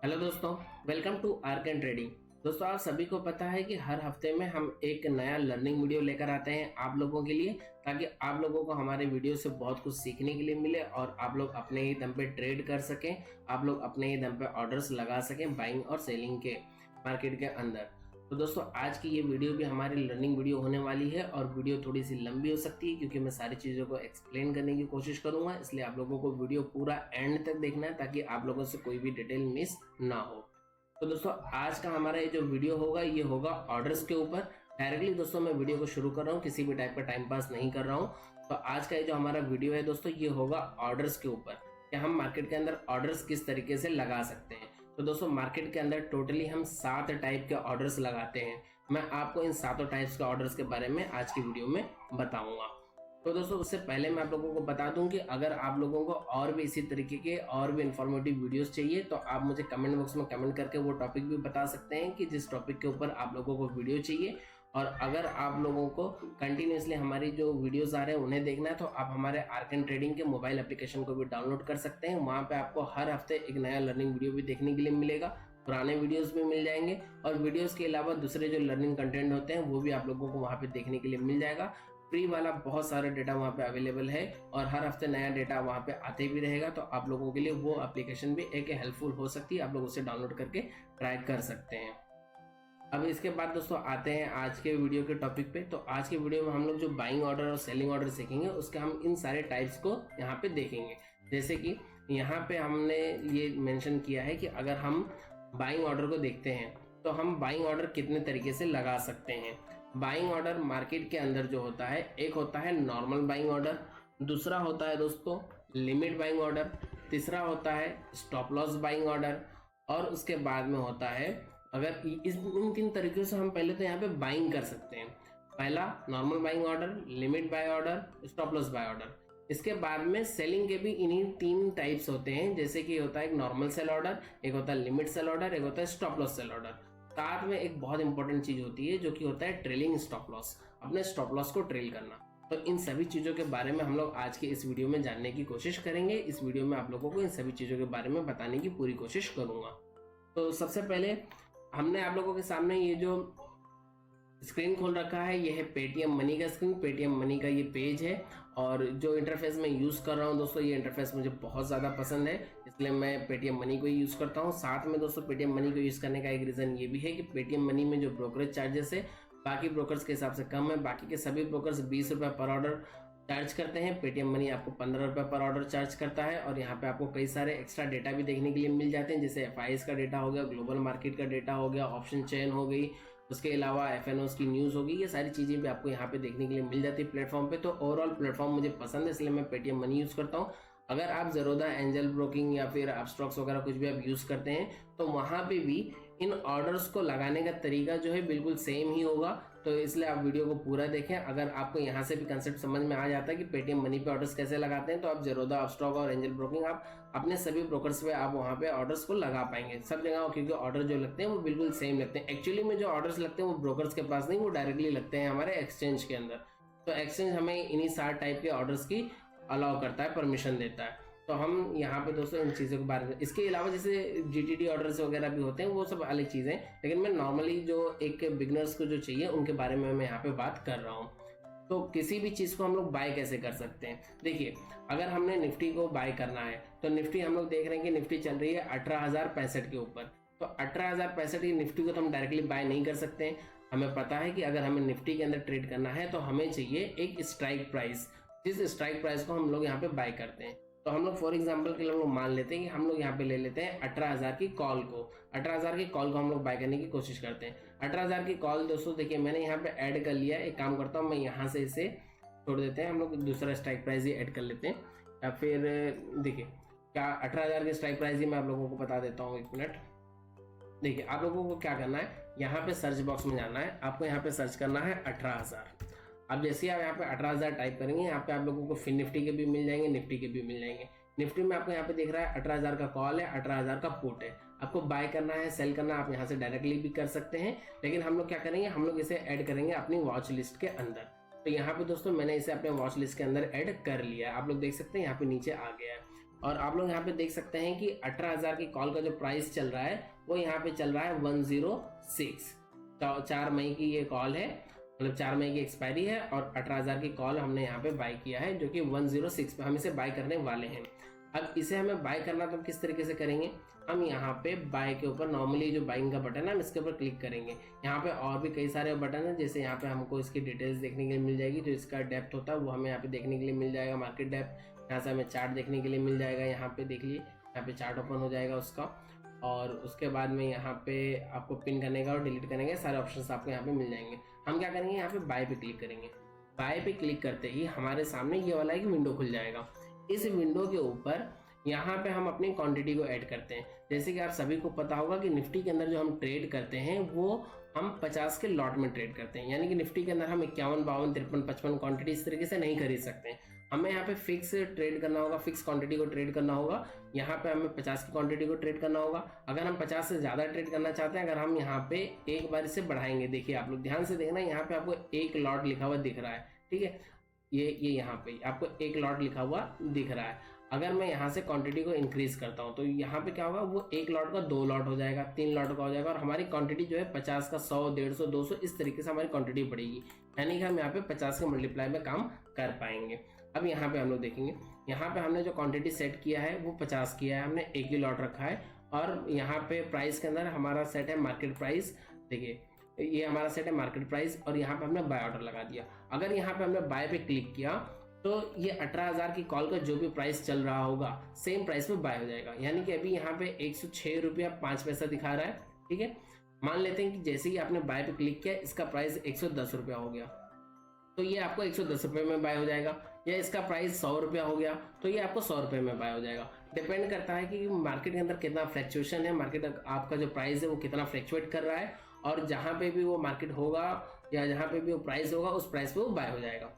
Hello दोस्तों, welcome to Arkan trading. दोस्तों, आप सभी को पता है कि हर हफ्ते में हम एक नया लर्निंग वीडियो लेकर आते हैं आप लोगों के लिए, ताकि आप लोगों को हमारे वीडियो से बहुत कुछ सीखने के लिए मिले और आप लोग अपने ही दम पे ट्रेड कर सकें, आप लोग अपने ही दम पे ऑर्डर्स लगा सकें बाइंग और सेलिंग के मार्केट के अंदर। तो दोस्तों, आज की ये वीडियो भी हमारी लर्निंग वीडियो होने वाली है और वीडियो थोड़ी सी लंबी हो सकती है क्योंकि मैं सारी चीज़ों को एक्सप्लेन करने की कोशिश करूंगा, इसलिए आप लोगों को वीडियो पूरा एंड तक देखना है ताकि आप लोगों से कोई भी डिटेल मिस ना हो। तो दोस्तों, आज का हमारा ये जो वीडियो होगा ये होगा ऑर्डर्स के ऊपर। डायरेक्टली दोस्तों मैं वीडियो को शुरू कर रहा हूँ, किसी भी टाइप का टाइम पास नहीं कर रहा हूँ। तो आज का ये जो हमारा वीडियो है दोस्तों, ये होगा ऑर्डर्स के ऊपर कि हम मार्केट के अंदर ऑर्डर्स किस तरीके से लगा सकते हैं। तो दोस्तों, मार्केट के अंदर टोटली हम 7 टाइप के ऑर्डर्स लगाते हैं। मैं आपको इन 7 टाइप्स के ऑर्डर्स के बारे में आज की वीडियो में बताऊंगा। तो दोस्तों, उससे पहले मैं आप लोगों को बता दूं कि अगर आप लोगों को और भी इसी तरीके के और भी इंफॉर्मेटिव वीडियोस चाहिए तो आप मुझे कमेंट बॉक्स में कमेंट करके वो टॉपिक भी बता सकते हैं कि जिस टॉपिक के ऊपर आप लोगों को वीडियो चाहिए। और अगर आप लोगों को कंटिन्यूसली हमारी जो वीडियोस आ रहे हैं उन्हें देखना है तो आप हमारे आर्कन ट्रेडिंग के मोबाइल एप्लीकेशन को भी डाउनलोड कर सकते हैं। वहां पे आपको हर हफ्ते एक नया लर्निंग वीडियो भी देखने के लिए मिलेगा, पुराने वीडियोस भी मिल जाएंगे और वीडियोस के अलावा दूसरे जो लर्निंग कंटेंट होते हैं वो भी आप लोगों को वहां पे देखने के लिए मिल जाएगा। फ्री वाला बहुत सारा डेटा वहां पे अवेलेबल है और हर हफ्ते नया डेटा वहां पे आते भी रहेगा, तो आप लोगों के लिए वो एप्लीकेशन भी एक हेल्पफुल हो सकती है। आप लोग उसे डाउनलोड करके ट्राई कर सकते हैं। अब इसके बाद दोस्तों आते हैं आज के वीडियो के टॉपिक पे। तो आज के वीडियो में हम लोग जो बाइंग ऑर्डर और सेलिंग ऑर्डर सीखेंगे उसके हम इन सारे टाइप्स को यहाँ पे देखेंगे। जैसे कि यहाँ पे हमने ये मेंशन किया है कि अगर हम बाइंग ऑर्डर को देखते हैं तो हम बाइंग ऑर्डर कितने तरीके से लगा सकते हैं। बाइंग ऑर्डर मार्केट के अंदर जो होता है, एक होता है नॉर्मल बाइंग ऑर्डर, दूसरा होता है दोस्तों लिमिट बाइंग ऑर्डर, तीसरा होता है स्टॉप लॉस बाइंग ऑर्डर और उसके बाद में होता है, अगर इन 3 तरीकों से हम पहले तो यहाँ पे बाइंग कर सकते हैं। पहला normal buying order, limit buy order, stop loss buy order. इसके बाद में सेलिंग के भी इन्हीं 3 टाइप्स होते हैं, जैसे कि होता है एक नॉर्मल सेल ऑर्डर, एक होता है लिमिट सेल ऑर्डर, एक होता है स्टॉप लॉस सेल ऑर्डर। साथ में एक बहुत इंपॉर्टेंट चीज होती है जो कि होता है ट्रेलिंग स्टॉप लॉस, अपने स्टॉप लॉस को ट्रेल करना। तो इन सभी चीजों के बारे में हम लोग आज के इस वीडियो में जानने की कोशिश करेंगे। इस वीडियो में आप लोगों को इन सभी चीजों के बारे में बताने की पूरी कोशिश करूंगा। तो सबसे पहले हमने आप लोगों के सामने ये जो स्क्रीन खोल रखा है, ये है पेटीएम मनी का स्क्रीन, पेटीएम मनी का ये पेज है। और जो इंटरफेस मैं यूज कर रहा हूँ दोस्तों, ये इंटरफेस मुझे बहुत ज्यादा पसंद है, इसलिए मैं पेटीएम मनी को ही यूज करता हूँ। साथ में दोस्तों पेटीएम मनी को यूज करने का एक रीजन ये भी है कि पेटीएम मनी में जो ब्रोकरेज चार्जेस है बाकी ब्रोकर्स के हिसाब से कम है। बाकी के सभी ब्रोकर्स 20 रुपए पर ऑर्डर चार्ज करते हैं, पेटीएम मनी आपको 15 रुपए पर ऑर्डर चार्ज करता है। और यहाँ पे आपको कई सारे एक्स्ट्रा डेटा भी देखने के लिए मिल जाते हैं, जैसे FIs का डेटा हो गया, ग्लोबल मार्केट का डेटा हो गया, ऑप्शन चेन हो गई, उसके अलावा FNOs की न्यूज़ होगी। ये सारी चीज़ें भी आपको यहाँ पे देखने के लिए मिल जाती है प्लेटफॉर्म पे। तो ओवरऑल प्लेटफॉर्म मुझे पसंद है, इसलिए मैं पेटीएम मनी यूज़ करता हूँ। अगर आप ज़रोदा, एंजल ब्रोकिंग या फिर अपस्टॉक्स वगैरह कुछ भी आप यूज़ करते हैं तो वहाँ पे भी इन ऑर्डर्स को लगाने का तरीका जो है बिल्कुल सेम ही होगा। तो इसलिए आप वीडियो को पूरा देखें। अगर आपको यहाँ से भी कंसेप्ट समझ में आ जाता है कि पेटीएम मनी पे ऑर्डर्स कैसे लगाते हैं, तो आप ज़रोदा, अपस्टॉक और एंजल ब्रोकिंग आप अपने सभी ब्रोकर्स पे आप वहाँ पे ऑर्डर्स को लगा पाएंगे सब जगह, क्योंकि ऑर्डर जो लगते हैं वो बिल्कुल सेम लगते हैं। एक्चुअली में जो ऑर्डर्स लगते हैं वो ब्रोकर्स के पास नहीं, वो डायरेक्टली लगते हैं हमारे एक्सचेंज के अंदर। तो एक्सचेंज हमें इन्हीं 7 टाइप के ऑर्डर्स की अलाउ करता है, परमिशन देता है। तो हम यहाँ पे दोस्तों इन चीज़ों के बारे में, इसके अलावा जैसे GTD ऑर्डर्स वगैरह भी होते हैं, वो सब अलग चीज़ें, लेकिन मैं नॉर्मली जो एक बिगनर्स को जो चाहिए उनके बारे में मैं यहाँ पे बात कर रहा हूँ। तो किसी भी चीज़ को हम लोग बाय कैसे कर सकते हैं। देखिए, अगर हमने निफ्टी को बाय करना है तो निफ्टी हम लोग देख रहे हैं कि निफ्टी चल रही है 18,065 के ऊपर। तो 18,065 की निफ्टी को तो हम डायरेक्टली बाय नहीं कर सकते हैं। हमें पता है कि अगर हमें निफ्टी के अंदर ट्रेड करना है तो हमें चाहिए एक स्ट्राइक प्राइस, जिस स्ट्राइक प्राइस को हम लोग यहाँ पे बाय करते हैं। तो हम लोग फॉर एग्जांपल के लिए हम लोग मान लेते हैं कि हम लोग यहाँ पे ले लेते हैं 18,000 की कॉल को। 18,000 की कॉल को हम लोग बाय करने की कोशिश करते हैं। 18,000 की कॉल दोस्तों देखिए मैंने यहाँ पे ऐड कर लिया। एक काम करता हूँ, मैं यहाँ से इसे छोड़ देते हैं, हम लोग दूसरा स्ट्राइक प्राइस ही ऐड कर लेते हैं। या फिर देखिए क्या 18,000 की स्ट्राइक प्राइस ही मैं आप लोगों को बता देता हूँ, 1 मिनट। देखिए आप लोगों को क्या करना है, यहाँ पे सर्च बॉक्स में जाना है, आपको यहाँ पे सर्च करना है 18,000। अब जैसे आप यहाँ पे 18,000 टाइप करेंगे, यहाँ पे आप लोगों को फिर निफ्टी के भी मिल जाएंगे, निफ्टी के भी मिल जाएंगे। निफ्टी में आपको यहाँ पे दिख रहा है 18,000 का कॉल है, 18,000 का पुट है। आपको बाय करना है, सेल करना है, आप यहाँ से डायरेक्टली भी कर सकते हैं। लेकिन हम लोग क्या करेंगे, हम लोग इसे ऐड करेंगे अपनी वॉच लिस्ट के अंदर। तो यहाँ पे दोस्तों मैंने इसे अपने वॉच लिस्ट के अंदर ऐड कर लिया है, आप लोग देख सकते हैं यहाँ पे नीचे आ गया है। और आप लोग यहाँ पे देख सकते हैं कि 18,000 की कॉल का जो प्राइस चल रहा है वो यहाँ पे चल रहा है 106। तो 4 मई की ये कॉल है, मतलब 4 मई की एक्सपायरी है और 18,000 की कॉल हमने यहाँ पे बाय किया है, जो कि 106 पे हम इसे बाय करने वाले हैं। अब इसे हमें बाय करना तो किस तरीके से करेंगे, हम यहाँ पे बाय के ऊपर नॉर्मली जो बाइंग का बटन है हम इसके ऊपर क्लिक करेंगे। यहाँ पे और भी कई सारे बटन हैं, जैसे यहाँ पे हमको इसकी डिटेल्स देखने के लिए मिल जाएगी, जो इसका डेप्थ होता है वो हमें यहाँ पे देखने के लिए मिल जाएगा, मार्केट डेप्थ। यहाँ से हमें चार्ट देखने के लिए मिल जाएगा, यहाँ पे देख लीजिए यहाँ पे चार्ट ओपन हो जाएगा उसका। और उसके बाद में यहाँ पे आपको पिन करने का और डिलीट करने का सारे ऑप्शंस आपको यहाँ पे मिल जाएंगे। हम क्या करेंगे, यहाँ पे बाय पे क्लिक करेंगे। बाय पे क्लिक करते ही हमारे सामने ये वाला एक विंडो खुल जाएगा। इस विंडो के ऊपर यहाँ पे हम अपनी क्वांटिटी को ऐड करते हैं। जैसे कि आप सभी को पता होगा कि निफ्टी के अंदर जो हम ट्रेड करते हैं वो हम 50 के लॉट में ट्रेड करते हैं, यानी कि निफ्टी के अंदर हम 51, 52, 53, 55 क्वांटिटी इस तरीके से नहीं खरीद सकते हैं। हमें यहाँ पे फिक्स ट्रेड करना होगा, फिक्स क्वांटिटी को ट्रेड करना होगा। यहाँ पे हमें 50 की क्वांटिटी को ट्रेड करना होगा। अगर हम 50 से ज़्यादा ट्रेड करना चाहते हैं, अगर हम यहाँ पे एक बार इसे बढ़ाएंगे, देखिए आप लोग ध्यान से देखना, यहाँ पे आपको एक लॉट लिखा हुआ दिख रहा है, ठीक है, ये यहाँ पे आपको एक लॉट लिखा हुआ दिख रहा है। अगर मैं यहाँ से क्वांटिटी को इंक्रीज करता हूँ तो यहाँ पे क्या होगा, वो एक लॉट का 2 लॉट हो जाएगा, 3 लॉट का हो जाएगा और हमारी क्वांटिटी जो है 50 का 100, 150, 200 इस तरीके से हमारी क्वांटिटी बढ़ेगी, यानी कि हम यहाँ पे 50 के मल्टीप्लाई में काम कर पाएंगे। अब यहाँ पे हम लोग देखेंगे, यहाँ पे हमने जो क्वांटिटी सेट किया है वो 50 किया है, हमने एक ही लॉट रखा है। और यहाँ पे प्राइस के अंदर हमारा सेट है मार्केट प्राइस, देखिए ये हमारा सेट है मार्केट प्राइस और यहाँ पे हमने बाय ऑर्डर लगा दिया। अगर यहाँ पे हमने बाय पे क्लिक किया तो ये 18,000 की कॉल का जो भी प्राइस चल रहा होगा सेम प्राइस पे बाय हो जाएगा, यानी कि अभी यहाँ पे 106 रुपया 5 पैसा दिखा रहा है, ठीक है। मान लेते हैं कि जैसे ही आपने बाय पे क्लिक किया इसका प्राइस 110 रुपया हो गया, तो ये आपको 110 रुपये में बाय हो जाएगा। या इसका प्राइस 100 रुपया हो गया तो ये आपको 100 रुपये में बाय हो जाएगा। डिपेंड करता है कि मार्केट के अंदर कितना फ्लैक्चुएशन है, मार्केट आपका जो प्राइस है वो कितना फ्लैक्चुएट कर रहा है, और जहाँ पे भी वो मार्केट होगा या जहाँ पे भी वो प्राइस होगा उस प्राइस पे वो बाय हो जाएगा।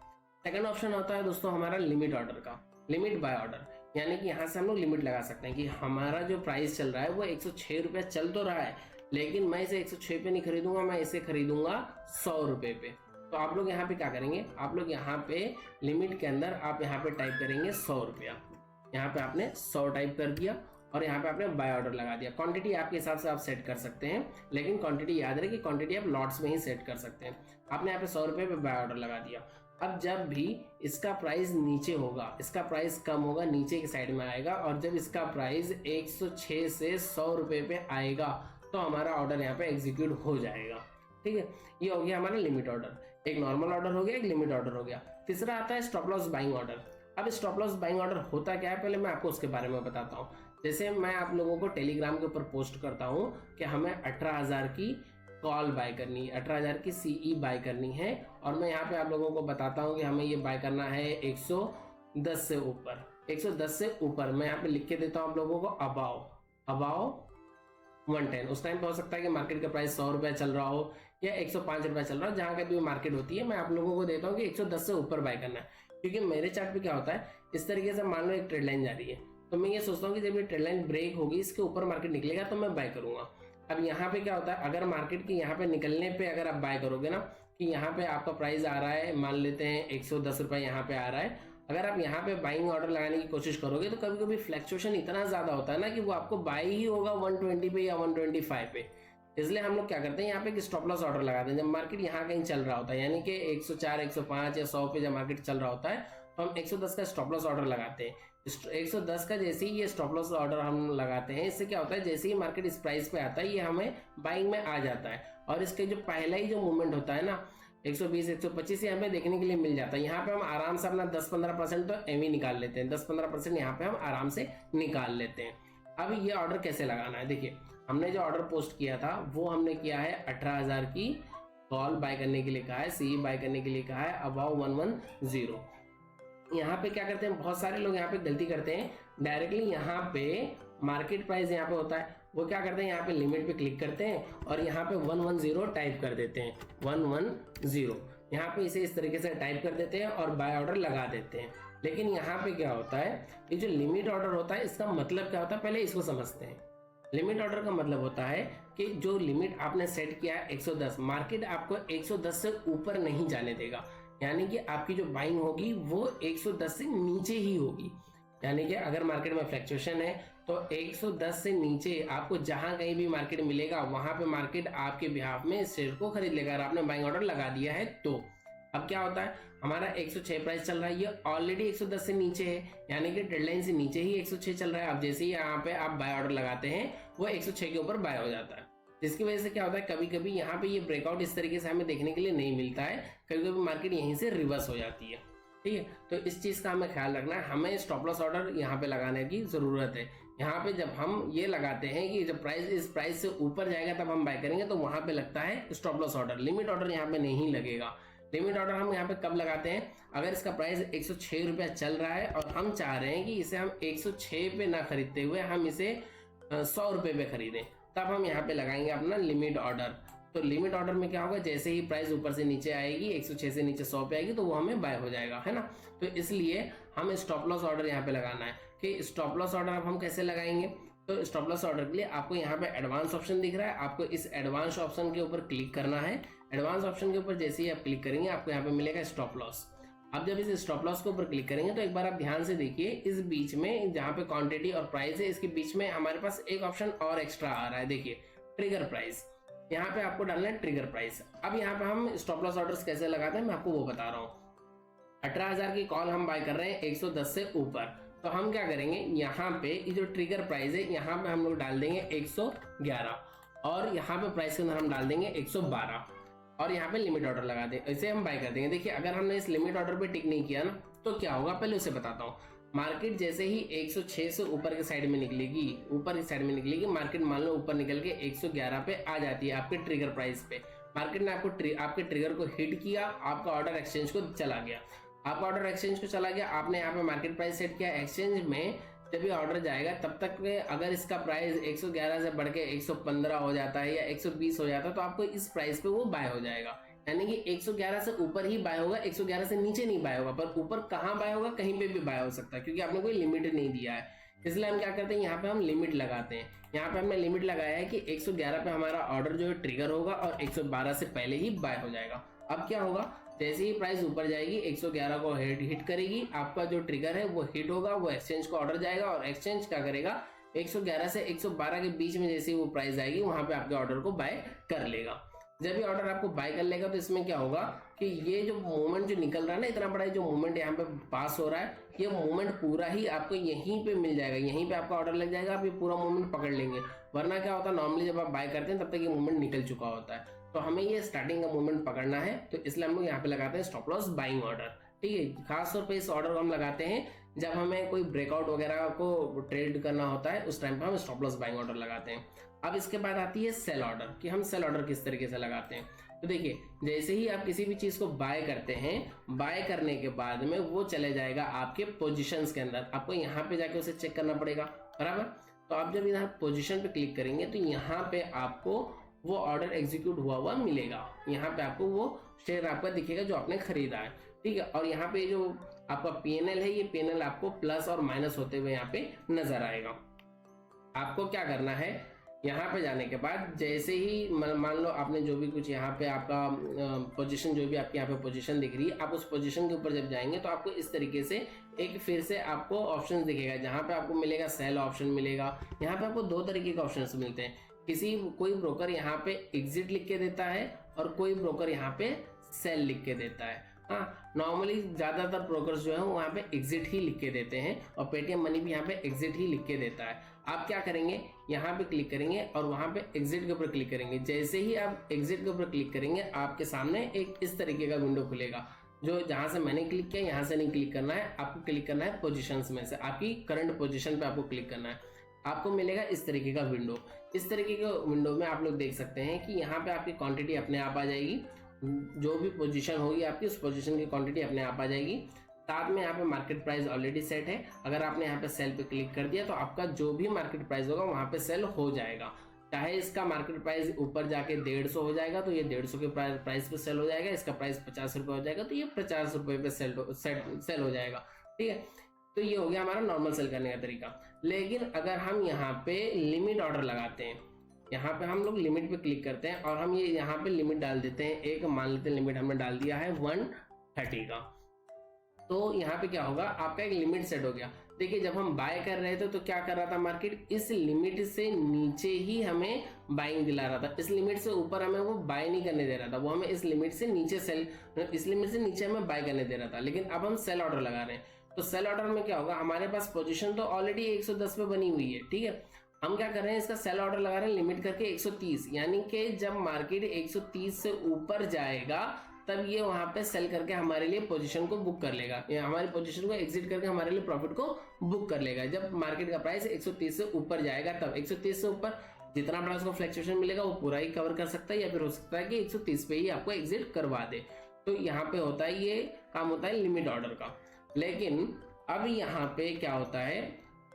सेकंड ऑप्शन होता है दोस्तों हमारा लिमिट ऑर्डर का, लिमिट बाय ऑर्डर, यानी कि यहाँ से हम लोग लिमिट लगा सकते हैं कि हमारा जो प्राइस चल रहा है वो 106 रुपया चल तो रहा है, लेकिन मैं इसे 106 पे नहीं खरीदूंगा, मैं इसे खरीदूंगा 100 रुपये पे। तो आप लोग यहाँ पे क्या करेंगे, आप लोग यहाँ पे लिमिट के अंदर आप यहाँ पे टाइप करेंगे 100 रुपया, यहाँ पे आपने 100 टाइप कर दिया और यहाँ पे आपने बाय ऑर्डर लगा दिया। क्वांटिटी आपके हिसाब से आप सेट कर सकते हैं, लेकिन क्वांटिटी याद रहे कि क्वांटिटी आप लॉट्स में ही सेट कर सकते हैं। आपने यहाँ पे 100 रुपये पे बाय ऑर्डर लगा दिया। अब जब भी इसका प्राइस नीचे होगा, इसका प्राइस कम होगा, नीचे की साइड में आएगा, और जब इसका प्राइस 106 से 100 रुपये पे आएगा तो हमारा ऑर्डर यहाँ पे एग्जीक्यूट हो जाएगा, ठीक है। ये हो गया हमारा लिमिट ऑर्डर, एक नॉर्मल ऑर्डर हो गया, एक लिमिट ऑर्डर हो गया। तीसरा आता है स्टॉप लॉस बाइंग ऑर्डर। अब स्टॉप लॉस बाइंग ऑर्डर होता क्या है, पहले मैं आपको उसके बारे में बताता हूँ। जैसे मैं आप लोगों को टेलीग्राम के ऊपर पोस्ट करता हूँ कि हमें 18,000 की कॉल बाय करनी है, 18,000 की सीई बाय करनी है, और मैं यहाँ पे आप लोगों को बताता हूँ कि हमें ये बाय करना है 110 से ऊपर, 110 से ऊपर। मैं यहाँ पे लिख के देता हूँ आप लोगों को अबाव 110। उस टाइम पे हो सकता है कि मार्केट का प्राइस 100 रुपया चल रहा हो या 105 रुपया चल रहा हो, जहाँ का भी मार्केट होती है। मैं आप लोगों को देता हूँ कि 110 से ऊपर बाय करना है, क्योंकि मेरे चार्ट पे क्या होता है, इस तरीके से मान लो एक ट्रेड लाइन जा रही है, तो मैं ये सोचता हूँ कि जब ये ट्रेड लाइन ब्रेक होगी, इसके ऊपर मार्केट निकलेगा तो मैं बाय करूंगा। अब यहाँ पे क्या होता है, अगर मार्केट के यहाँ पे निकलने पे अगर आप बाय करोगे ना, कि यहाँ पे आपका प्राइस आ रहा है, मान लेते हैं 110 रुपये यहाँ पे आ रहा है, अगर आप यहाँ पे बाइंग ऑर्डर लगाने की कोशिश करोगे तो कभी कभी फ्लैक्चुएशन इतना ज़्यादा होता है ना कि वो आपको बाय ही होगा 120 पे या 125 पे। इसलिए हम लोग क्या करते हैं, यहाँ पे स्टॉप लॉस ऑर्डर लगाते हैं। जब मार्केट यहाँ कहीं चल रहा होता है, यानी कि 104, 105 या 100 पे जब मार्केट चल रहा होता है, तो हम 110 का स्टॉप लॉस ऑर्डर लगाते हैं। 110 का जैसे ही ये स्टॉप लॉस ऑर्डर हम लगाते हैं, इससे क्या होता है, जैसे ही मार्केट इस प्राइस पे आता है ये हमें बाइंग में आ जाता है, और इसके जो पहला ही जो मूवमेंट होता है ना 120, 125 यहाँ पे देखने के लिए मिल जाता है। यहाँ पे हम आराम से अपना 10-15% तो एवं निकाल लेते हैं, 10-15% यहाँ पे हम आराम से निकाल लेते हैं। अब ये ऑर्डर कैसे लगाना है, देखिए हमने जो ऑर्डर पोस्ट किया था वो हमने किया है 18,000 की कॉल बाय करने के लिए कहा है, सी बाय करने के लिए कहा है, अबाव 110। यहाँ पे क्या करते हैं, बहुत सारे लोग यहाँ पे गलती करते हैं, डायरेक्टली यहाँ पे मार्केट प्राइस यहाँ पे होता है, वो क्या करते हैं, यहाँ पे लिमिट पे क्लिक करते हैं और यहाँ पे 110 टाइप कर देते हैं, 110 यहाँ पे इसे इस तरीके से टाइप कर देते हैं और बाय ऑर्डर लगा देते हैं। लेकिन यहाँ पे क्या होता है, ये जो लिमिट ऑर्डर होता है इसका मतलब क्या होता है, पहले इसको समझते हैं। लिमिट ऑर्डर का मतलब होता है कि जो लिमिट आपने सेट किया है 110, मार्केट आपको 110 से ऊपर नहीं जाने देगा, यानी कि आपकी जो बाइंग होगी वो 110 से नीचे ही होगी। यानी कि अगर मार्केट में फ्लक्चुएशन है तो 110 से नीचे आपको जहां कहीं भी मार्केट मिलेगा वहां पे मार्केट आपके बिहाफ में इस शेयर को खरीद लेगा। अगर आपने बाइंग ऑर्डर लगा दिया है तो अब क्या होता है, हमारा 106 प्राइस चल रहा है, ये ऑलरेडी 110 से नीचे है, यानी कि डेडलाइन से नीचे ही 106 चल रहा है। अब जैसे ही यहाँ पे आप बाय ऑर्डर लगाते हैं वो 106 के ऊपर बाय हो जाता है, जिसकी वजह से क्या होता है, कभी कभी यहाँ पे ये ब्रेकआउट इस तरीके से हमें देखने के लिए नहीं मिलता है, कभी कभी मार्केट यहीं से रिवर्स हो जाती है। ठीक है, तो इस चीज का हमें ख्याल रखना है, हमें स्टॉप लॉस ऑर्डर यहाँ पे लगाने की जरूरत है। यहाँ पे जब हम ये लगाते हैं कि जब प्राइस इस प्राइस से ऊपर जाएगा तब हम बाय करेंगे, तो वहां पे लगता है stop loss order. Limit order यहाँ पे नहीं लगेगा। लिमिट ऑर्डर हम यहाँ पे कब लगाते हैं, अगर इसका प्राइस 106 रुपया चल रहा है और हम चाह रहे हैं कि इसे हम 106 पे ना खरीदते हुए हम इसे 100 रुपए पे खरीदें, तब हम यहाँ पे लगाएंगे अपना लिमिट ऑर्डर। तो लिमिट ऑर्डर में क्या होगा, जैसे ही प्राइस ऊपर से नीचे आएगी 106 से नीचे 100 पे आएगी तो वो हमें बाय हो जाएगा, है ना। तो इसलिए हमें स्टॉप लॉस ऑर्डर यहाँ पे लगाना है। कि स्टॉप लॉस ऑर्डर अब हम कैसे लगाएंगे, तो स्टॉप लॉस ऑर्डर के लिए आपको यहाँ पे एडवांस ऑप्शन दिख रहा है, आपको इस एडवांस ऑप्शन के ऊपर क्लिक करना है। एडवांस ऑप्शन के ऊपर जैसे ही आप क्लिक करेंगे आपको यहाँ पे मिलेगा स्टॉप लॉस। अब जब इस स्टॉप लॉस के ऊपर क्लिक करेंगे तो एक बार आप ध्यान से देखिए, इस बीच में जहाँ पे क्वांटिटी और प्राइस है इसके बीच में हमारे पास एक ऑप्शन और एक्स्ट्रा आ रहा है, देखिए ट्रिगर प्राइस। यहाँ पे आपको डालना है ट्रिगर प्राइस। अब यहाँ पे हम स्टॉप लॉस ऑर्डर्स कैसे लगाते हैं मैं आपको वो बता रहा हूँ। 18,000 की कॉल हम बाय कर रहे हैं 110 से ऊपर, तो हम क्या करेंगे, यहाँ पे ये जो ट्रिगर प्राइस है यहाँ पे हम लोग डाल देंगे 111 और यहाँ पे प्राइस के अंदर हम डाल देंगे 112 और यहाँ पे लिमिट ऑर्डर लगा दें, इसे हम बाय कर देंगे। देखिए अगर हमने इस लिमिट ऑर्डर पे टिक नहीं किया ना तो क्या होगा, पहले उसे बताता हूँ। मार्केट जैसे ही 106 से ऊपर के साइड में निकलेगी, ऊपर की साइड में निकलेगी मार्केट, मान लो ऊपर निकल के 111 पे आ जाती है आपके ट्रिगर प्राइस पे। मार्केट ने आपके ट्रिगर को हिट किया, आपका ऑर्डर एक्सचेंज को चला गया, आपका ऑर्डर एक्सचेंज को चला गया, आपने यहाँ पे मार्केट प्राइस सेट किया। एक्सचेंज में जब ये ऑर्डर जाएगा तब तक में अगर इसका प्राइस 111 से बढ़ के 115 हो जाता है या 120 हो जाता है तो आपको इस प्राइस पे वो बाय हो जाएगा। यानी कि 111 से ऊपर ही बाय होगा, 111 से नीचे नहीं बाय होगा। पर ऊपर कहाँ बाय होगा, कहीं पे भी बाय हो सकता है, क्योंकि आपने कोई लिमिट नहीं दिया है। इसलिए हम क्या करते हैं, यहाँ पे हम लिमिट लगाते हैं। यहाँ पे हमने लिमिट लगाया है कि 111 पे हमारा ऑर्डर जो है ट्रिगर होगा और 112 से पहले ही बाय हो जाएगा। अब क्या होगा, जैसे ही प्राइस ऊपर जाएगी 111 को हिट करेगी, आपका जो ट्रिगर है वो हिट होगा, वो एक्सचेंज को ऑर्डर जाएगा और एक्सचेंज क्या करेगा, 111 से 112 के बीच में जैसे ही वो प्राइस आएगी वहां पे आपके ऑर्डर को बाय कर लेगा। जब ये ऑर्डर आपको बाय कर लेगा तो इसमें क्या होगा कि ये जो मूवमेंट जो निकल रहा है ना, इतना बड़ा जो मूवमेंट यहाँ पे पास हो रहा है, ये मूवमेंट पूरा ही आपको यहीं पे मिल जाएगा, यहीं पे आपका ऑर्डर लग जाएगा, आप ये पूरा मूवमेंट पकड़ लेंगे। वरना क्या होता है, नॉर्मली जब आप बाय करते हैं तब तक ये मूवमेंट निकल चुका होता है, तो हमें ये स्टार्टिंग का मूवमेंट पकड़ना है। तो इसलिए हम लोग यहाँ पे लगाते हैं स्टॉप लॉस बाइंग ऑर्डर। ठीक है, खास तौर पे इस ऑर्डर को हम लगाते हैं जब हमें कोई ब्रेकआउट वगैरह को ट्रेड करना होता है, उस टाइम पे हम स्टॉप लॉस बाइंग ऑर्डर लगाते हैं। अब इसके बाद आती है सेल ऑर्डर, कि हम सेल ऑर्डर किस तरीके से लगाते हैं। तो देखिए, जैसे ही आप किसी भी चीज को बाय करते हैं, बाय करने के बाद में वो चले जाएगा आपके पोजीशंस के अंदर, आपको यहाँ पे जाके उसे चेक करना पड़ेगा, बराबर। तो आप जब यहाँ पोजीशन पे क्लिक करेंगे तो यहाँ पे आपको वो ऑर्डर एग्जीक्यूट हुआ मिलेगा, यहाँ पे आपको वो शेयर आपका दिखेगा जो आपने खरीदा है। ठीक है, और यहाँ पे जो आपका पीएनएल है, ये पीएनएल आपको प्लस और माइनस होते हुए यहाँ पे नजर आएगा। आपको क्या करना है, यहाँ पे जाने के बाद जैसे ही मान लो आपने जो भी कुछ यहाँ पे आपका पोजीशन, जो भी आपके यहाँ पे पोजीशन दिख रही है, आप उस पोजीशन के ऊपर जब जाएंगे तो आपको इस तरीके से एक फिर से आपको ऑप्शन दिखेगा, जहाँ पे आपको मिलेगा सेल ऑप्शन मिलेगा। यहाँ पे आपको दो तरीके के ऑप्शन मिलते हैं, कोई ब्रोकर यहाँ पे एग्जिट लिख के देता है और कोई ब्रोकर यहाँ पे सेल लिख के देता है। हाँ, नॉर्मली ज्यादातर ब्रोकर्स जो है वहाँ पे एग्जिट ही लिख के देते हैं और पेटीएम मनी भी यहाँ पे एग्जिट ही लिख के देता है। आप क्या करेंगे, यहाँ पे क्लिक करेंगे और वहाँ पे एग्जिट के ऊपर क्लिक करेंगे। जैसे ही आप एग्जिट के ऊपर क्लिक करेंगे आपके सामने एक इस तरीके का विंडो खुलेगा, जो जहां से मैंने क्लिक किया यहाँ से नहीं क्लिक करना है, आपको क्लिक करना है पोजीशंस में से, आपकी करंट पोजीशन पे आपको क्लिक करना है। आपको मिलेगा इस तरीके का विंडो। इस तरीके के विंडो में आप लोग देख सकते हैं कि यहाँ पे आपकी क्वांटिटी अपने आप आ जाएगी, जो भी पोजीशन होगी आपकी उस पोजीशन की क्वांटिटी अपने आप आ जाएगी। साथ में यहाँ पे मार्केट प्राइस ऑलरेडी सेट है, अगर आपने यहाँ पे सेल पे क्लिक कर दिया तो आपका जो भी मार्केट प्राइस होगा वहां पे सेल हो जाएगा। चाहे इसका मार्केट प्राइस ऊपर जाके 150 हो जाएगा तो ये 150 के प्राइस पे सेल हो जाएगा, इसका प्राइस 50 रुपये हो जाएगा तो ये 50 रुपये पे सेल हो जाएगा। ठीक है, तो ये हो गया हमारा नॉर्मल सेल करने का तरीका। लेकिन अगर हम यहाँ पे लिमिट ऑर्डर लगाते हैं, यहाँ पे हम लोग लिमिट पे क्लिक करते हैं और हम ये यहाँ पे लिमिट डाल देते हैं, एक मान लेते हैं लिमिट हमने डाल दिया है 130 का। तो यहाँ पे क्या होगा, आपका एक लिमिट सेट हो गया। देखिए जब हम बाय कर रहे थे तो क्या कर रहा था मार्केट, इस लिमिट से नीचे ही हमें बाइंग दिला रहा था, इस लिमिट से ऊपर हमें वो बाय नहीं करने दे रहा था, वो हमें इस लिमिट से नीचे सेल, इस लिमिट से नीचे हमें बाय करने दे रहा था। लेकिन अब हम सेल ऑर्डर लगा रहे हैं, तो सेल ऑर्डर में क्या होगा, हमारे पास पोजीशन तो ऑलरेडी 110 पे बनी हुई है, ठीक है। हम क्या कर रहे हैं, इसका सेल ऑर्डर लगा रहे हैं लिमिट करके 130, यानी कि जब मार्केट 130 से ऊपर जाएगा तब ये वहां पे सेल करके हमारे लिए पोजीशन को बुक कर लेगा, या हमारी पोजीशन को एग्जिट करके हमारे लिए प्रॉफिट को बुक कर लेगा। जब मार्केट का प्राइस 130 से ऊपर जाएगा तब 130 से ऊपर जितना बड़ा उसको फ्लक्चुएशन मिलेगा वो पूरा ही कवर कर सकता है, या फिर हो सकता है कि 130 पे ही आपको एग्जिट करवा दे। तो यहाँ पे होता है, ये काम होता है लिमिट ऑर्डर का। लेकिन अब यहाँ पे क्या होता है,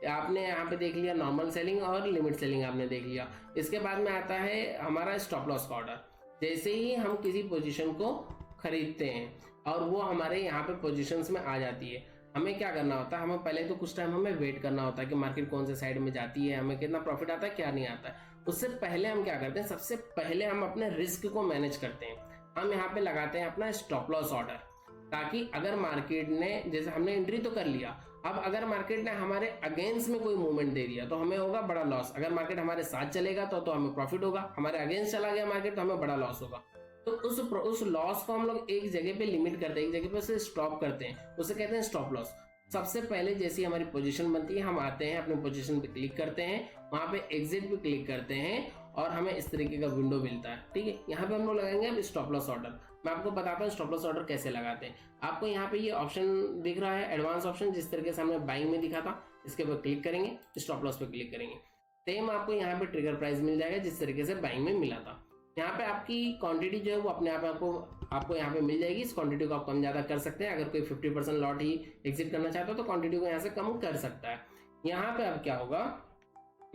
आपने यहाँ पे देख लिया नॉर्मल सेलिंग और लिमिट सेलिंग आपने देख लिया। इसके बाद में आता है हमारा स्टॉप लॉस का ऑर्डर। जैसे ही हम किसी पोजीशन को खरीदते हैं और वो हमारे यहाँ पे पोजीशंस में आ जाती है, हमें क्या करना होता है, हमें पहले तो कुछ टाइम हमें वेट करना होता है कि मार्केट कौन से साइड में जाती है, हमें कितना प्रॉफिट आता है क्या नहीं आता है। उससे पहले हम क्या करते हैं, सबसे पहले हम अपने रिस्क को मैनेज करते हैं। हम यहाँ पे लगाते हैं अपना स्टॉप लॉस ऑर्डर, ताकि अगर मार्केट ने, जैसे हमने एंट्री तो कर लिया, अब अगर मार्केट ने हमारे अगेंस्ट में कोई मूवमेंट दे दिया तो हमें होगा बड़ा लॉस। अगर मार्केट हमारे साथ चलेगा तो हमें प्रॉफिट होगा, हमारे अगेंस्ट चला गया मार्केट तो हमें बड़ा लॉस होगा। तो उस लॉस को हम लोग एक जगह पे लिमिट करते हैं, एक जगह पे उसे स्टॉप करते हैं, उसे कहते हैं स्टॉप लॉस। सबसे पहले जैसी हमारी पोजीशन बनती है, हम आते हैं अपने पोजीशन पे क्लिक करते हैं, वहां पे एग्जिट पे क्लिक करते हैं और हमें इस तरीके का विंडो मिलता है, ठीक है। यहाँ पे हम लोग लगाएंगे अब स्टॉप लॉस ऑर्डर। मैं आपको बताता हूँ स्टॉप लॉस ऑर्डर कैसे लगाते हैं। आपको यहाँ पे ये ऑप्शन दिख रहा है, एडवांस ऑप्शन, जिस तरीके से हमने बाइंग में दिखा था, इसके ऊपर क्लिक करेंगे, स्टॉप लॉस पे क्लिक करेंगे, सेम आपको यहाँ पे ट्रिगर प्राइस मिल जाएगा जिस तरीके से बाइंग में मिला था। यहाँ पे आपकी क्वांटिटी जो है वो अपने आप आपको यहाँ पे मिल जाएगी। इस क्वांटिटी को आप कम ज्यादा कर सकते हैं, अगर कोई 50% लॉट ही एग्जिट करना चाहता हो तो क्वांटिटी को यहाँ से कम कर सकता है। यहाँ पे अब क्या होगा,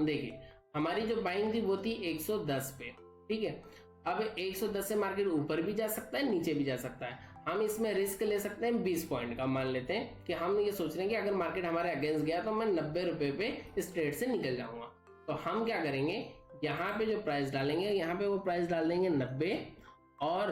देखिए हमारी जो बाइंग थी वो थी 110 पे, ठीक है। अब 110 से मार्केट ऊपर भी जा सकता है, नीचे भी जा सकता है। हम इसमें रिस्क ले सकते हैं 20 पॉइंट का। मान लेते हैं कि हम ये सोच रहे हैं कि अगर मार्केट हमारे अगेंस्ट गया तो मैं 90 रुपए पे इस ट्रेड से निकल जाऊंगा। तो हम क्या करेंगे, यहाँ पे जो प्राइस डालेंगे, यहाँ पे वो प्राइस डाल देंगे 90, और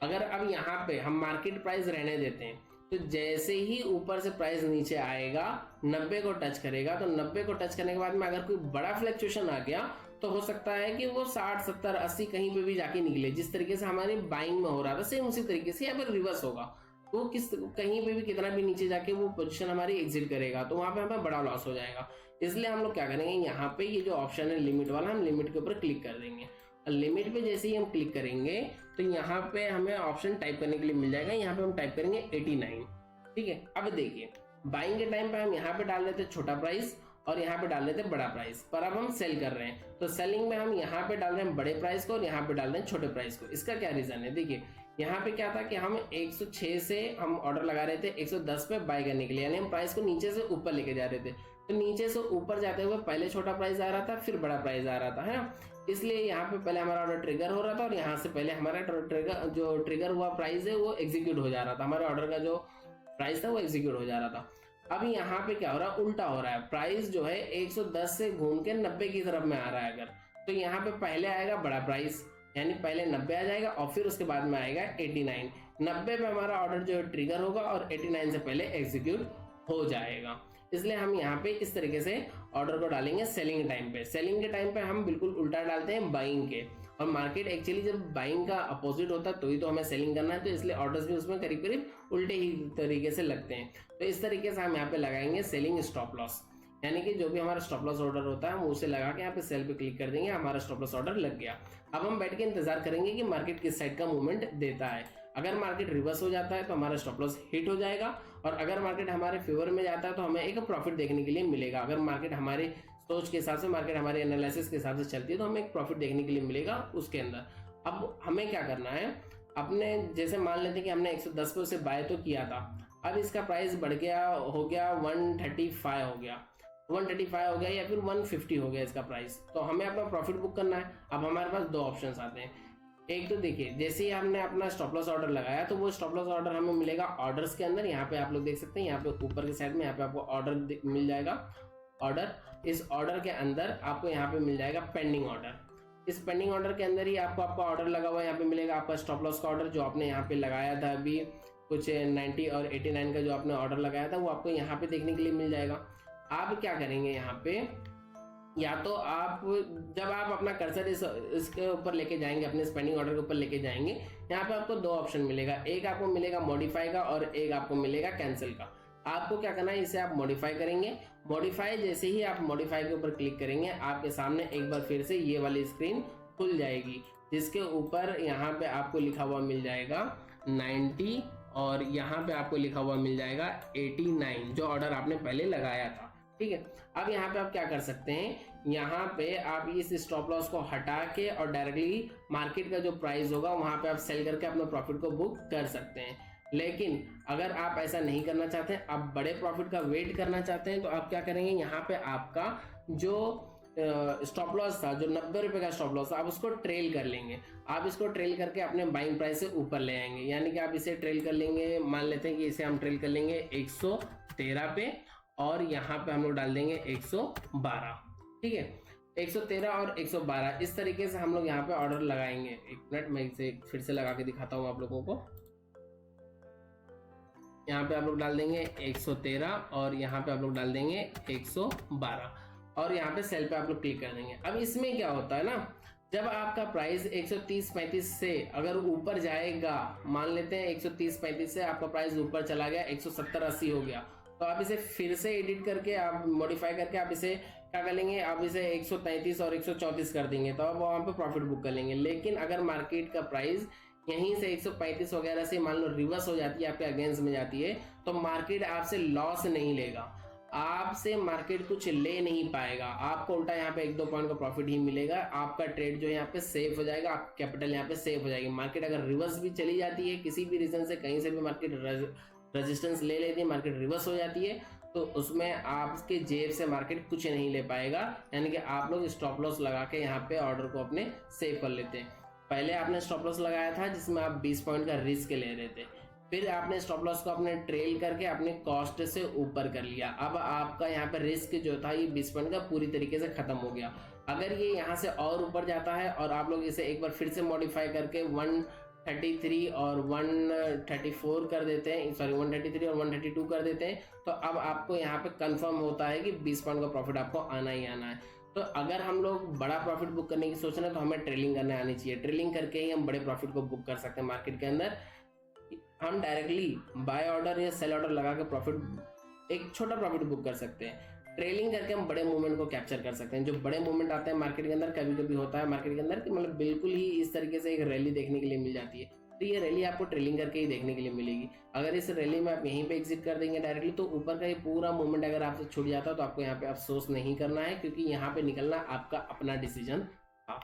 अगर अब यहाँ पे हम मार्केट प्राइस रहने देते हैं तो जैसे ही ऊपर से प्राइस नीचे आएगा 90 को टच करेगा, तो 90 को टच करने के बाद में अगर कोई बड़ा फ्लक्चुएशन आ गया तो हो सकता है कि वो 60, 70, 80 कहीं पे भी जाके निकले। जिस तरीके से हमारी बाइंग में हो रहा था सेम उसी तरीके से यहाँ पे रिवर्स होगा, तो कहीं पे भी कितना भी नीचे जाके वो पोजीशन हमारी एग्जिट करेगा, तो वहां पे हमें बड़ा लॉस हो जाएगा। इसलिए हम लोग क्या करेंगे, यहाँ पे ये जो ऑप्शन है लिमिट वाला, हम लिमिट के ऊपर क्लिक कर देंगे। लिमिट पे जैसे ही हम क्लिक करेंगे तो यहाँ पे हमें ऑप्शन टाइप करने के लिए मिल जाएगा। यहाँ पे हम टाइप करेंगे 89, ठीक है। अब देखिए बाइंग के टाइम पे हम यहाँ पे डाल देते छोटा प्राइस और यहाँ पे डाल देते बड़ा प्राइस, पर अब हम सेल कर रहे हैं तो सेलिंग में हम यहाँ पे डाल रहे हैं बड़े प्राइस को और यहाँ पे डाल रहे हैं छोटे प्राइस को। इसका क्या रीजन है, देखिए यहाँ पे क्या था कि हम 106 से हम ऑर्डर लगा रहे थे 110 पे बाय करने के लिए, यानी हम प्राइस को नीचे से ऊपर लेके जा रहे थे। तो नीचे से ऊपर जाते हुए पहले छोटा प्राइस आ रहा था, फिर बड़ा प्राइस आ रहा था, है ना। इसलिए यहाँ पे पहले हमारा ऑर्डर ट्रिगर हो रहा था और यहाँ से पहले हमारा ट्रिगर हुआ प्राइस है वो एग्जीक्यूट हो जा रहा था, हमारे ऑर्डर का जो प्राइस था वो एग्जीक्यूट हो जा रहा था। अब यहाँ पे क्या हो रहा है, उल्टा हो रहा है, प्राइस जो है 110 से घूम के 90 की तरफ में आ रहा है। अगर तो यहाँ पे पहले आएगा बड़ा प्राइस, यानी पहले 90 आ जाएगा और फिर उसके बाद में आएगा 89। 90 पे हमारा ऑर्डर जो है ट्रिगर होगा और 89 से पहले एग्जीक्यूट हो जाएगा। इसलिए हम यहाँ पे इस तरीके से ऑर्डर को डालेंगे सेलिंग टाइम पे। सेलिंग के टाइम पे हम बिल्कुल उल्टा डालते हैं बाइंग के, और मार्केट एक्चुअली जब बाइंग का अपोजिट होता है तो ही तो हमें सेलिंग करना है, तो इसलिए ऑर्डर्स भी उसमें करीब करीब उल्टे ही तरीके से लगते हैं। तो इस तरीके से हम यहाँ पे लगाएंगे सेलिंग स्टॉप लॉस, यानी कि जो भी हमारा स्टॉप लॉस ऑर्डर होता है हम उसे लगा के यहाँ पे सेल पे क्लिक कर देंगे, हमारा स्टॉप लॉस ऑर्डर लग गया। अब हम बैठ के इंतजार करेंगे कि मार्केट किस साइड का मूवमेंट देता है। अगर मार्केट रिवर्स हो जाता है तो हमारा स्टॉप लॉस हिट हो जाएगा, और अगर मार्केट हमारे फेवर में जाता है तो हमें एक प्रॉफिट देखने के लिए मिलेगा। अगर मार्केट हमारी सोच के हिसाब से, मार्केट हमारे एनालिसिस के हिसाब से चलती है तो हमें एक प्रॉफिट देखने के लिए मिलेगा उसके अंदर। अब हमें क्या करना है, अपने जैसे मान लेते हैं कि हमने 110 पे उसे बाय तो किया था, अब इसका प्राइस बढ़ गया, हो गया 135 हो गया, 135 हो गया या फिर 150 हो गया इसका प्राइस, तो हमें अपना प्रॉफिट बुक करना है। अब हमारे पास दो ऑप्शंस आते हैं। एक तो देखिए जैसे ही हमने अपना स्टॉप लॉस ऑर्डर लगाया तो वो स्टॉप लॉस ऑर्डर हमें मिलेगा ऑर्डर्स के अंदर। यहाँ पे आप लोग देख सकते हैं, यहाँ पे ऊपर के साइड में यहाँ पे आपको ऑर्डर मिल जाएगा। ऑर्डर, इस ऑर्डर के अंदर आपको यहाँ पे मिल जाएगा पेंडिंग ऑर्डर। इस पेंडिंग ऑर्डर के अंदर ही आपको आपका ऑर्डर लगा हुआ यहाँ पे मिलेगा, आपका स्टॉप लॉस का ऑर्डर जो आपने यहाँ पे लगाया था अभी कुछ 90 और 89 का जो आपने ऑर्डर लगाया था वो आपको यहाँ पे देखने के लिए मिल जाएगा। आप क्या करेंगे यहाँ पे, या तो आप जब आप अपना कर्सर इसके ऊपर लेके जाएंगे, अपने स्पेंडिंग ऑर्डर के ऊपर लेके जाएंगे, यहाँ पे आपको दो ऑप्शन मिलेगा, एक आपको मिलेगा मॉडिफाई का और एक आपको मिलेगा कैंसिल का। आपको क्या करना है, इसे आप मॉडिफाई करेंगे। मॉडिफाई जैसे ही आप मॉडिफाई के ऊपर क्लिक करेंगे, आपके सामने एक बार फिर से ये वाली स्क्रीन खुल जाएगी, जिसके ऊपर यहाँ पे आपको लिखा हुआ मिल जाएगा 90 और यहाँ पे आपको लिखा हुआ मिल जाएगा 89, जो ऑर्डर आपने पहले लगाया था। ठीक है, अब यहाँ पे आप क्या कर सकते हैं, यहाँ पे आप इस स्टॉप लॉस को हटा के और डायरेक्टली मार्केट का जो प्राइस होगा वहां पे आप सेल करके अपने प्रॉफिट को बुक कर सकते हैं। लेकिन अगर आप ऐसा नहीं करना चाहते हैं, आप बड़े प्रॉफिट का वेट करना चाहते हैं, तो आप क्या करेंगे, यहाँ पे आपका जो स्टॉप लॉस था, जो 90 रुपए का स्टॉप लॉस था, आप उसको ट्रेल कर लेंगे। आप इसको ट्रेल करके अपने बाइंग प्राइस से ऊपर ले आएंगे, यानी कि आप इसे ट्रेल कर लेंगे, मान लेते हैं कि इसे हम ट्रेल कर लेंगे 113 पे और यहाँ पे हम लोग डाल देंगे 112। ठीक है, 113 और 112 इस तरीके से हम लोग यहाँ पे ऑर्डर लगाएंगे। एक मिनट, मैं इसे फिर से लगा के दिखाता हूँ आप लोगों को। यहाँ पे आप लोग डाल देंगे 113 और यहाँ पे आप लोग डाल देंगे 112 और यहाँ पे सेल पे आप लोग क्लिक कर देंगे। अब इसमें क्या होता है ना, जब आपका प्राइस 130-35 से अगर ऊपर जाएगा, मान लेते हैं 130-35 से आपका प्राइस ऊपर चला गया, 170-80 हो गया, तो आप इसे फिर से एडिट करके, आप मॉडिफाई करके आप इसे क्या कर लेंगे, आप इसे 133 और 134 कर देंगे, तो आप वहां पे प्रॉफिट बुक कर लेंगे। लेकिन अगर मार्केट का प्राइस यहीं से 135 वगैरह से मान लो रिवर्स हो जाती है, आपके अगेंस्ट में जाती है, तो मार्केट आपसे लॉस नहीं लेगा, आपसे मार्केट कुछ ले नहीं पाएगा, आपको उल्टा यहाँ पे 1-2 पॉइंट का प्रॉफिट ही मिलेगा। आपका ट्रेड जो यहाँ पे सेफ हो जाएगा, आपकी कैपिटल यहाँ पे सेफ हो जाएगी। मार्केट अगर रिवर्स भी चली जाती है किसी भी रीजन से, कहीं से भी मार्केट रेजिस्टेंस ले लेती है, मार्केट रिवर्स हो जाती है, तो उसमें आपके जेब से मार्केट कुछ नहीं ले पाएगा। यानी कि आप लोग स्टॉप लॉस लगा के यहाँ पे ऑर्डर को अपने सेव कर लेते हैं। पहले आपने स्टॉप लॉस लगाया था जिसमें आप 20 पॉइंट का रिस्क ले रहे थे, फिर आपने स्टॉप लॉस को अपने ट्रेल करके अपने कॉस्ट से ऊपर कर लिया। अब आपका यहाँ पे रिस्क जो था ये 20 पॉइंट का पूरी तरीके से खत्म हो गया। अगर ये यहाँ से और ऊपर जाता है और आप लोग इसे एक बार फिर से मॉडिफाई करके 133 और 134 कर देते हैं, सॉरी 133 और 132 कर देते हैं, तो अब आपको यहाँ पे कंफर्म होता है कि 20 पॉइंट का प्रॉफिट आपको आना ही आना है। तो अगर हम लोग बड़ा प्रॉफिट बुक करने की सोच रहे हैं तो हमें ट्रेलिंग करने आनी चाहिए। ट्रेलिंग करके ही हम बड़े प्रॉफिट को बुक कर सकते हैं। मार्केट के अंदर हम डायरेक्टली बाय ऑर्डर या सेल ऑर्डर लगा के प्रॉफिट, एक छोटा प्रॉफिट बुक कर सकते हैं। ट्रेलिंग करके हम बड़े मूवमेंट को कैप्चर कर सकते हैं। जो बड़े मूवमेंट आते हैं मार्केट के अंदर, कभी कभी होता है मार्केट के अंदर कि मतलब बिल्कुल ही इस तरीके से एक रैली देखने के लिए मिल जाती है, तो ये रैली आपको ट्रेलिंग करके ही देखने के लिए मिलेगी। अगर इस रैली में आप यहीं पे एग्जिट कर देंगे डायरेक्टली, तो ऊपर का ये पूरा मूवमेंट अगर आपसे छूट जाता है तो आपको यहाँ पे अफसोस नहीं करना है, क्योंकि यहाँ पे निकलना आपका अपना डिसीजन था।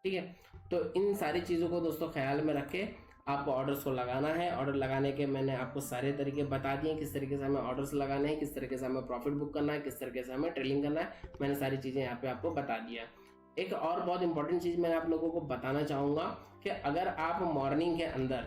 ठीक है, तो इन सारी चीज़ों को दोस्तों ख्याल में रखे आपको ऑर्डर्स को लगाना है। ऑर्डर लगाने के मैंने आपको सारे तरीके बता दिए, किस तरीके से हमें ऑर्डर्स लगाने हैं, किस तरीके से हमें प्रॉफिट बुक करना है, किस तरीके से हमें ट्रेलिंग करना है, मैंने सारी चीज़ें यहाँ पे आपको बता दिया। एक और बहुत इंपॉर्टेंट चीज़ मैं आप लोगों को बताना चाहूँगा कि अगर आप मॉर्निंग के अंदर,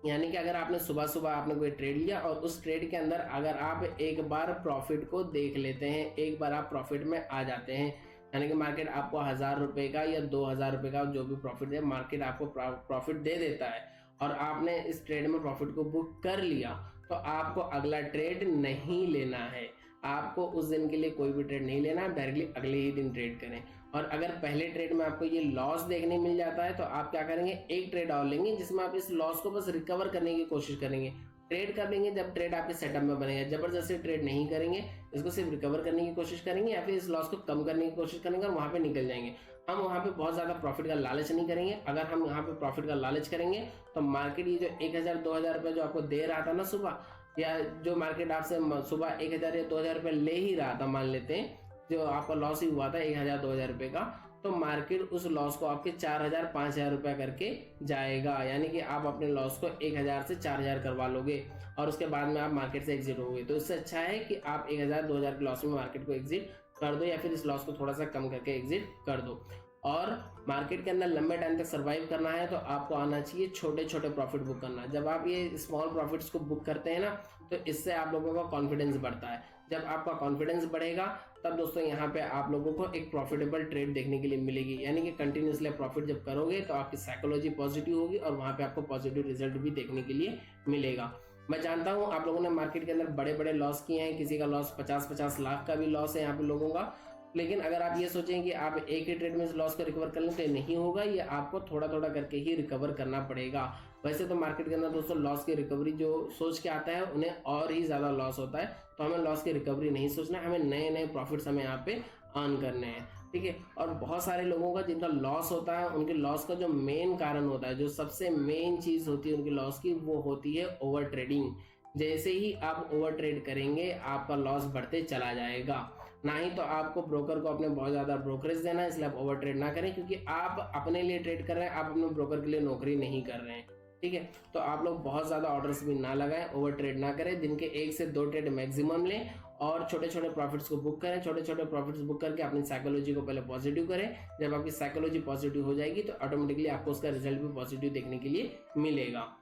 यानी कि अगर आपने सुबह सुबह आपने कोई ट्रेड लिया और उस ट्रेड के अंदर अगर आप एक बार प्रॉफिट को देख लेते हैं, एक बार आप प्रॉफिट में आ जाते हैं, यानी कि मार्केट आपको 1000 रुपये का या 2000 रुपये का जो भी प्रॉफिट है मार्केट आपको प्रॉफिट दे देता है और आपने इस ट्रेड में प्रॉफिट को बुक कर लिया, तो आपको अगला ट्रेड नहीं लेना है। आपको उस दिन के लिए कोई भी ट्रेड नहीं लेना है, डायरेक्टली अगले ही दिन ट्रेड करें। और अगर पहले ट्रेड में आपको ये लॉस देखने मिल जाता है तो आप क्या करेंगे, एक ट्रेड और लेंगे जिसमें आप इस लॉस को बस रिकवर करने की कोशिश करेंगे। ट्रेड कर लेंगे जब ट्रेड आपके सेटअप में बनेगा, जबरदस्ती ट्रेड नहीं करेंगे, इसको सिर्फ रिकवर करने की कोशिश करेंगे या फिर इस लॉस को कम करने की कोशिश करेंगे और वहां पे निकल जाएंगे। हम वहां पे बहुत ज्यादा प्रॉफिट का लालच नहीं करेंगे। अगर हम यहाँ पे प्रॉफिट का लालच करेंगे तो मार्केट ये जो 1000-2000 रुपये जो आपको दे रहा था ना सुबह, या जो मार्केट आपसे सुबह 1000 या 2000 रुपये ले ही रहा था, मान लेते हैं जो आपका लॉस ही हुआ था 1000-2000 रुपये का, तो मार्केट उस लॉस को आपके 4000-5000 रुपया करके जाएगा। यानी कि आप अपने लॉस को 1000 से 4000 करवा लोगे और उसके बाद में आप मार्केट से एग्जिट होगे। तो इससे अच्छा है कि आप 1000-2000 के लॉस में मार्केट को एग्जिट कर दो या फिर इस लॉस को थोड़ा सा कम करके एग्जिट कर दो। और मार्केट के अंदर लंबे टाइम तक सर्वाइव करना है तो आपको आना चाहिए छोटे छोटे प्रॉफिट बुक करना। जब आप ये स्मॉल प्रॉफिट्स को बुक करते हैं ना, तो इससे आप लोगों का कॉन्फिडेंस बढ़ता है। जब आपका कॉन्फिडेंस बढ़ेगा तब दोस्तों यहाँ पे आप लोगों को एक प्रॉफिटेबल ट्रेड देखने के लिए मिलेगी। यानी कि कंटिन्यूसली प्रॉफिट जब करोगे तो आपकी साइकोलॉजी पॉजिटिव होगी और वहाँ पे आपको पॉजिटिव रिजल्ट भी देखने के लिए मिलेगा। मैं जानता हूँ आप लोगों ने मार्केट के अंदर बड़े बड़े लॉस किए हैं, किसी का लॉस 50-50 लाख का भी लॉस है यहाँ पे लोगों का। लेकिन अगर आप ये सोचें कि आप एक ही ट्रेड में इस लॉस को रिकवर कर लें तो ये नहीं होगा, ये आपको थोड़ा थोड़ा करके ही रिकवर करना पड़ेगा। वैसे तो मार्केट के अंदर दोस्तों लॉस की रिकवरी जो सोच के आता है उन्हें और ही ज़्यादा लॉस होता है, तो हमें लॉस की रिकवरी नहीं सोचना है, हमें नए नए प्रॉफिट्स हमें यहाँ पे अर्न करने हैं, ठीक है। और बहुत सारे लोगों का जिनका लॉस होता है, उनके लॉस का जो मेन कारण होता है, जो सबसे मेन चीज़ होती है उनके लॉस की, वो होती है ओवर ट्रेडिंग। जैसे ही आप ओवर ट्रेड करेंगे आपका लॉस बढ़ते चला जाएगा। ना ही तो आपको ब्रोकर को अपने बहुत ज़्यादा ब्रोकरेज देना है, इसलिए आप ओवर ट्रेड ना करें, क्योंकि आप अपने लिए ट्रेड कर रहे हैं, आप अपने ब्रोकर के लिए नौकरी नहीं कर रहे हैं, ठीक है। तो आप लोग बहुत ज़्यादा ऑर्डर्स भी ना लगाएं, ओवर ट्रेड ना करें, दिन के 1 से 2 ट्रेड मैक्सिमम लें और छोटे छोटे प्रॉफिट्स को बुक करें। छोटे छोटे प्रॉफिट्स बुक करके अपनी साइकोलॉजी को पहले पॉजिटिव करें। जब आपकी साइकोलॉजी पॉजिटिव हो जाएगी तो ऑटोमेटिकली आपको उसका रिजल्ट भी पॉजिटिव देखने के लिए मिलेगा।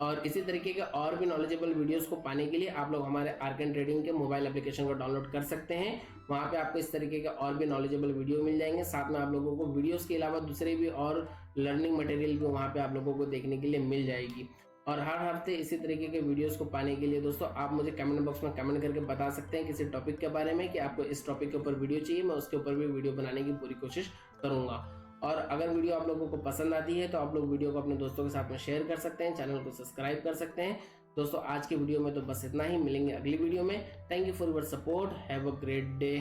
और इसी तरीके के और भी नॉलेजेबल वीडियोस को पाने के लिए आप लोग हमारे आर्कन ट्रेडिंग के मोबाइल एप्लीकेशन को डाउनलोड कर सकते हैं। वहाँ पे आपको इस तरीके के और भी नॉलेजेबल वीडियो मिल जाएंगे। साथ में आप लोगों को वीडियोस के अलावा दूसरे भी और लर्निंग मटेरियल भी वहाँ पे आप लोगों को देखने के लिए मिल जाएगी। और हर हफ्ते इसी तरीके के वीडियोस को पाने के लिए दोस्तों आप मुझे कमेंट बॉक्स में कमेंट करके बता सकते हैं किसी टॉपिक के बारे में कि आपको इस टॉपिक के ऊपर वीडियो चाहिए, मैं उसके ऊपर भी वीडियो बनाने की पूरी कोशिश करूँगा। और अगर वीडियो आप लोगों को पसंद आती है तो आप लोग वीडियो को अपने दोस्तों के साथ में शेयर कर सकते हैं, चैनल को सब्सक्राइब कर सकते हैं। दोस्तों आज की वीडियो में तो बस इतना ही, मिलेंगे अगली वीडियो में। Thank you for your support, have a great day.